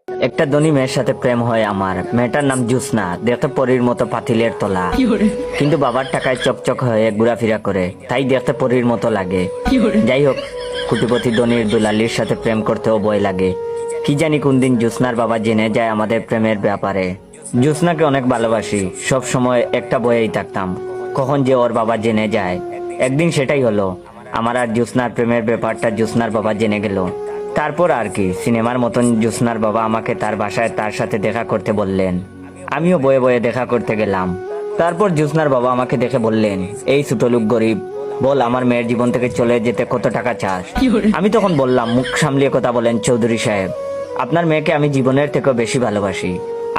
একটা ধনী মেয়ের সাথে প্রেম হয় আমার। মেয়েটার নাম জ্যোৎস্না, দেখতে পরীর মতো পাতিলের তলা, কিন্তু বাবার টাকায় চকচক হয়ে ঘোরাফেরা করে, তাই দেখতে পরীর মতো লাগে। যাই হোক, কোটিপতি ধনীর দুলালির সাথে প্রেম করতেও ভয় লাগে। কি জানি কোন দিন জ্যোৎস্নার বাবা জেনে যায় আমাদের প্রেমের ব্যাপারে। জ্যোৎস্নাকে অনেক ভালোবাসি, সব সময় একটা ভয়েই থাকতাম, কখন যে ওর বাবা জেনে যায়। একদিন সেটাই হলো, আমার আর জ্যোৎস্নার প্রেমের ব্যাপারটা জ্যোৎস্নার বাবা জেনে গেল। তারপর আর কি, সিনেমার মতন জ্যোৎস্নার বাবা আমাকে তার বাসায় তার সাথে দেখা করতে বললেন। আমিও বয়ে বয়ে দেখা করতে গেলাম। তারপর জ্যোৎস্নার বাবা আমাকে দেখে বললেন, এই ছোট লোক গরিব, বল আমার মেয়ের জীবন থেকে চলে যেতে কত টাকা চাস? আমি তখন বললাম, মুখ সামলিয়ে কথা বলেন চৌধুরী সাহেব, আপনার মেয়েকে আমি জীবনের থেকেও বেশি ভালোবাসি।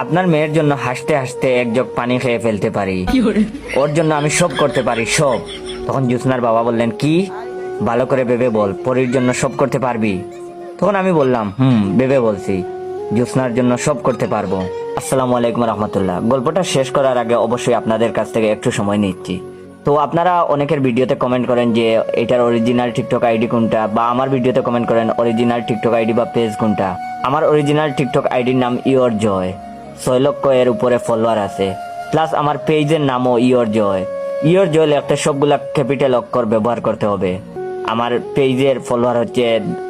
আপনার মেয়ের জন্য হাসতে হাসতে এক জগ পানি খেয়ে ফেলতে পারি, ওর জন্য আমি সব করতে পারি, সব। তখন জ্যোৎস্নার বাবা বললেন, কি? ভালো করে ভেবে বল, পরীর জন্য সব করতে পারবি? তখন আমি বললাম, ভেবে বলছি, জ্যোৎস্নার জন্য সব করতে পারবো। আসসালামু আলাইকুম রহমতুল্লাহ। গল্পটা শেষ করার আগে অবশ্যই আপনাদের কাছ থেকে একটু সময় নিচ্ছি। তো আপনারা অনেকের ভিডিওতে কমেন্ট করেন যে এটার অরিজিনাল টিকটক আইডি কোনটা, বা আমার ভিডিওতে কমেন্ট করেন অরিজিনাল টিকটক আইডি বা পেজ কোনটা। আমার অরিজিনাল টিকটক আইডির নাম ইওর জয়, 6 লক্ষ এর উপরে ফলোয়ার আছে, প্লাস আমার পেজের নামও ইওর জয়। ইওর জয় লিখতে সবগুলা ক্যাপিটাল অক্ষর ব্যবহার করতে হবে। আমার পেজের ফলোয়ার হচ্ছে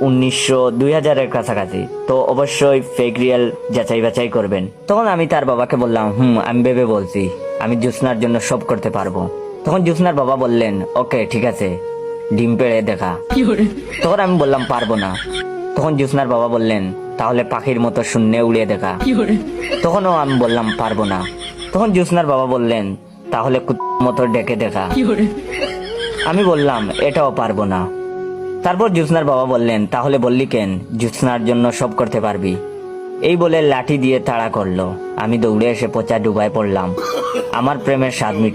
2000-2000 কাছাকাছি, তো অবশ্যই ফেক রিয়েল যাচাই বাছাই করবেন। তখন আমি তার বাবাকে বললাম, আমি ভেবে বলছি, আমি জ্যোৎস্নার জন্য সব করতে পারবো। তখন জ্যোৎস্নার বাবা বললেন, ওকে ঠিক আছে, ডিম পেড়ে দেখা। তখন আমি বললাম, পারবো না। তখন জ্যোৎস্নার বাবা বললেন, তাহলে পাখির মতো শূন্যে উড়িয়ে দেখা। তখনও আমি বললাম, পারবো না। তখন জ্যোৎস্নার বাবা বললেন, তাহলে কুত্তার মতো ডেকে দেখা। আমি বললাম, এটাও পারবো না। তারপর জ্যোৎস্নার বাবা বললেন, তাহলে বললি কেন জ্যোৎস্নার জন্য সব করতে পারবি? এই বলে লাঠি দিয়ে তাড়া করলো। আমি দৌড়ে এসে পচা ডুবায় পড়লাম। আমার প্রেমের স্বাদ মিটে